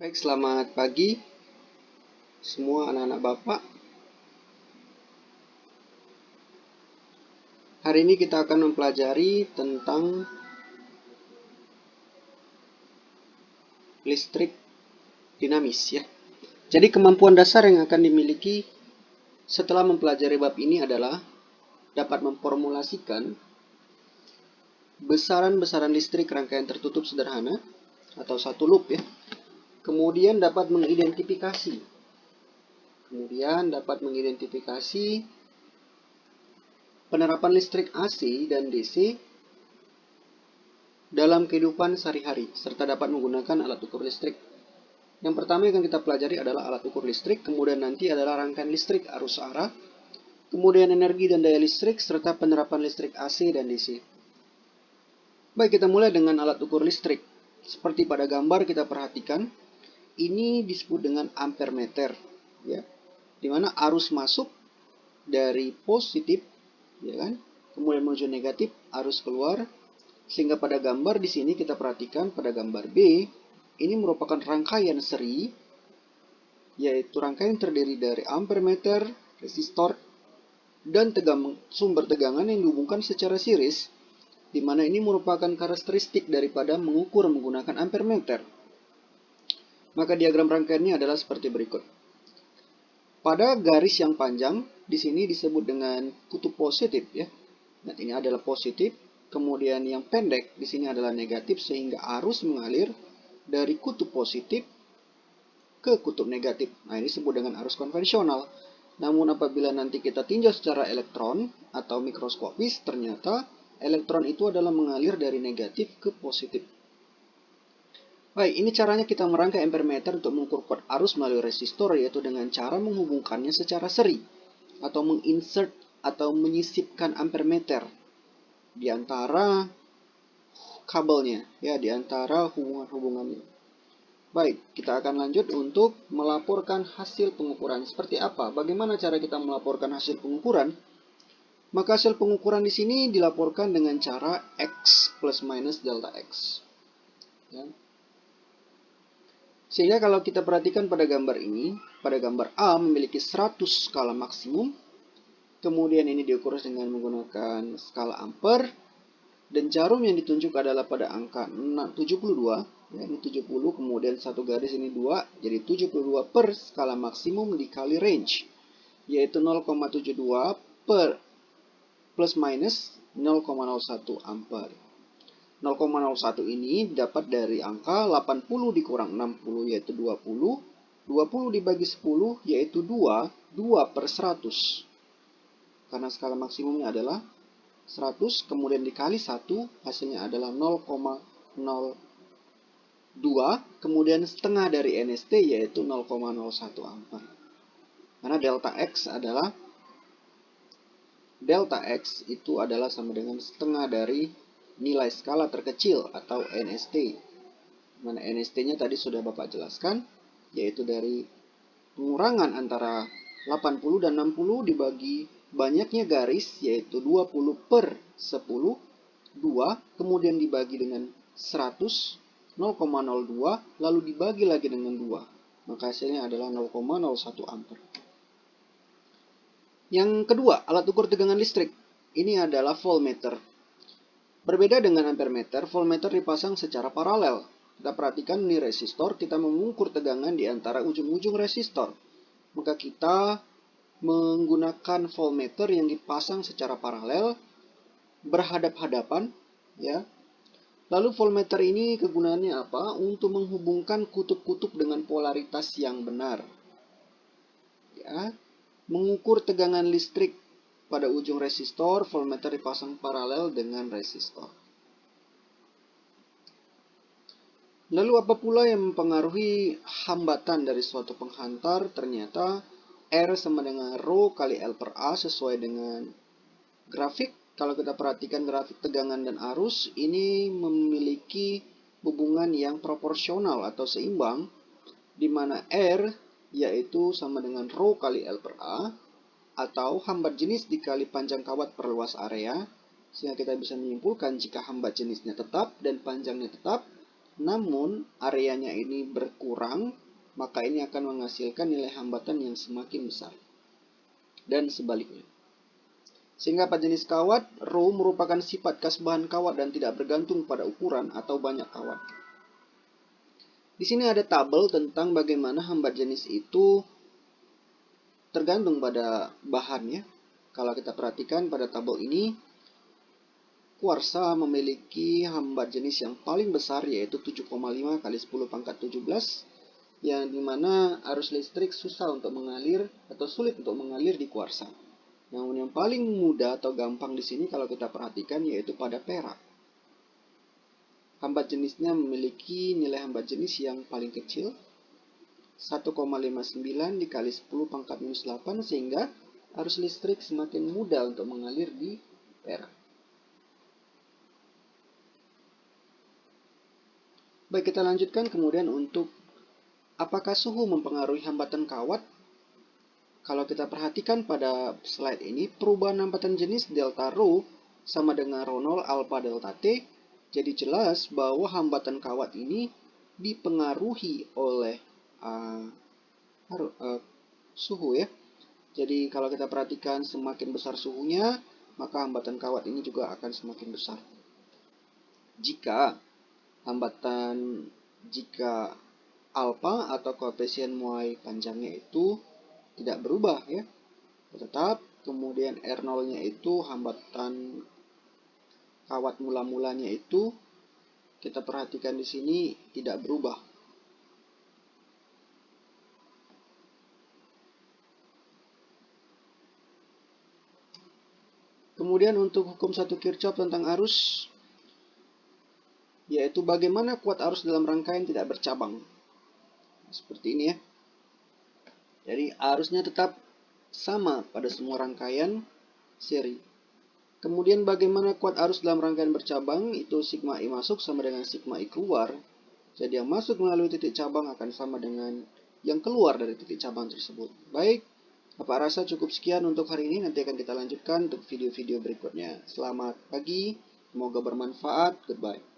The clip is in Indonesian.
Baik, selamat pagi semua anak-anak Bapak. Hari ini kita akan mempelajari tentang listrik dinamis ya. Jadi kemampuan dasar yang akan dimiliki setelah mempelajari bab ini adalah dapat memformulasikan besaran-besaran listrik rangkaian tertutup sederhana atau satu loop ya. Kemudian dapat mengidentifikasi penerapan listrik AC dan DC dalam kehidupan sehari-hari, serta dapat menggunakan alat ukur listrik. Yang pertama yang akan kita pelajari adalah alat ukur listrik, kemudian nanti adalah rangkaian listrik arus arah, kemudian energi dan daya listrik, serta penerapan listrik AC dan DC. Baik, kita mulai dengan alat ukur listrik. Seperti pada gambar kita perhatikan, ini disebut dengan ampere meter, ya, di mana arus masuk dari positif, ya kan, kemudian menuju negatif, arus keluar. Sehingga pada gambar di sini kita perhatikan pada gambar B, ini merupakan rangkaian seri, yaitu rangkaian terdiri dari ampere meter, resistor, dan sumber tegangan yang dihubungkan secara series, di mana ini merupakan karakteristik daripada mengukur menggunakan ampere meter. Maka diagram rangkaiannya adalah seperti berikut. Pada garis yang panjang, di sini disebut dengan kutub positif ya. Nah, ini adalah positif. Kemudian yang pendek di sini adalah negatif, sehingga arus mengalir dari kutub positif ke kutub negatif. Nah, ini disebut dengan arus konvensional. Namun apabila nanti kita tinjau secara elektron atau mikroskopis, ternyata elektron itu adalah mengalir dari negatif ke positif. Baik, ini caranya kita merangkai ampere meter untuk mengukur kuat arus melalui resistor, yaitu dengan cara menghubungkannya secara seri atau menginsert atau menyisipkan ampere meter di antara kabelnya, ya, di antara hubungan-hubungannya. Baik, kita akan lanjut untuk melaporkan hasil pengukuran. Seperti apa? Bagaimana cara kita melaporkan hasil pengukuran? Maka hasil pengukuran di sini dilaporkan dengan cara X plus minus delta X. Ya. Sehingga kalau kita perhatikan pada gambar ini, pada gambar A memiliki 100 skala maksimum. Kemudian ini diukur dengan menggunakan skala ampere. Dan jarum yang ditunjuk adalah pada angka 72, ya, ini 70, kemudian satu garis ini 2, jadi 72 per skala maksimum dikali range, yaitu 0,72 per plus minus 0,01 ampere. 0,01 ini dapat dari angka 80 dikurang 60, yaitu 20, 20 dibagi 10, yaitu 2 per 100. Karena skala maksimumnya adalah 100, kemudian dikali 1, hasilnya adalah 0,02, kemudian setengah dari NST, yaitu 0,01 ampere. Karena delta X itu adalah sama dengan setengah dari nilai skala terkecil atau NST. Mana NST-nya tadi sudah Bapak jelaskan, yaitu dari pengurangan antara 80 dan 60 dibagi banyaknya garis, yaitu 20 per 10, 2, kemudian dibagi dengan 100, 0,02, lalu dibagi lagi dengan 2. Maka hasilnya adalah 0,01 ampere. Yang kedua, alat ukur tegangan listrik. Ini adalah voltmeter. Berbeda dengan ampere meter, voltmeter dipasang secara paralel. Kita perhatikan ini resistor, kita mengukur tegangan di antara ujung-ujung resistor. Maka kita menggunakan voltmeter yang dipasang secara paralel berhadap-hadapan, ya. Lalu voltmeter ini kegunaannya apa? Untuk menghubungkan kutub-kutub dengan polaritas yang benar, ya. Mengukur tegangan listrik pada ujung resistor, voltmeter dipasang paralel dengan resistor. Lalu apa pula yang mempengaruhi hambatan dari suatu penghantar? Ternyata R sama dengan Rho kali L per A sesuai dengan grafik. Kalau kita perhatikan grafik tegangan dan arus, ini memiliki hubungan yang proporsional atau seimbang, di mana R yaitu sama dengan Rho kali L per A, atau hambat jenis dikali panjang kawat per luas area, sehingga kita bisa menyimpulkan jika hambat jenisnya tetap dan panjangnya tetap, namun areanya ini berkurang, maka ini akan menghasilkan nilai hambatan yang semakin besar. Dan sebaliknya. Sehingga pada jenis kawat, rho merupakan sifat khas bahan kawat dan tidak bergantung pada ukuran atau banyak kawat. Di sini ada tabel tentang bagaimana hambat jenis itu tergantung pada bahannya. Kalau kita perhatikan pada tabel ini, kuarsa memiliki hambat jenis yang paling besar yaitu 7,5 kali 10 pangkat 17, yang dimana arus listrik susah untuk mengalir atau sulit untuk mengalir di kuarsa. Namun yang paling mudah atau gampang di sini kalau kita perhatikan yaitu pada perak. Hambat jenisnya memiliki nilai hambat jenis yang paling kecil, 1,59 dikali 10 pangkat minus 8, sehingga arus listrik semakin mudah untuk mengalir di perak. Baik, kita lanjutkan kemudian untuk apakah suhu mempengaruhi hambatan kawat. Kalau kita perhatikan pada slide ini, perubahan hambatan jenis delta rho sama dengan rho 0 alpha delta T. Jadi jelas bahwa hambatan kawat ini dipengaruhi oleh suhu ya. Jadi kalau kita perhatikan semakin besar suhunya, maka hambatan kawat ini juga akan semakin besar. Jika alpha atau koefisien muai panjangnya itu tidak berubah ya, tetap kemudian R0-nya itu hambatan kawat mula-mulanya itu kita perhatikan di sini tidak berubah. Kemudian untuk hukum 1 Kirchhoff tentang arus, yaitu bagaimana kuat arus dalam rangkaian tidak bercabang. Seperti ini ya. Jadi arusnya tetap sama pada semua rangkaian seri. Kemudian bagaimana kuat arus dalam rangkaian bercabang, itu sigma I masuk sama dengan sigma I keluar. Jadi yang masuk melalui titik cabang akan sama dengan yang keluar dari titik cabang tersebut. Baik, Bapak rasa cukup sekian untuk hari ini. Nanti akan kita lanjutkan untuk video-video berikutnya. Selamat pagi, semoga bermanfaat. Goodbye.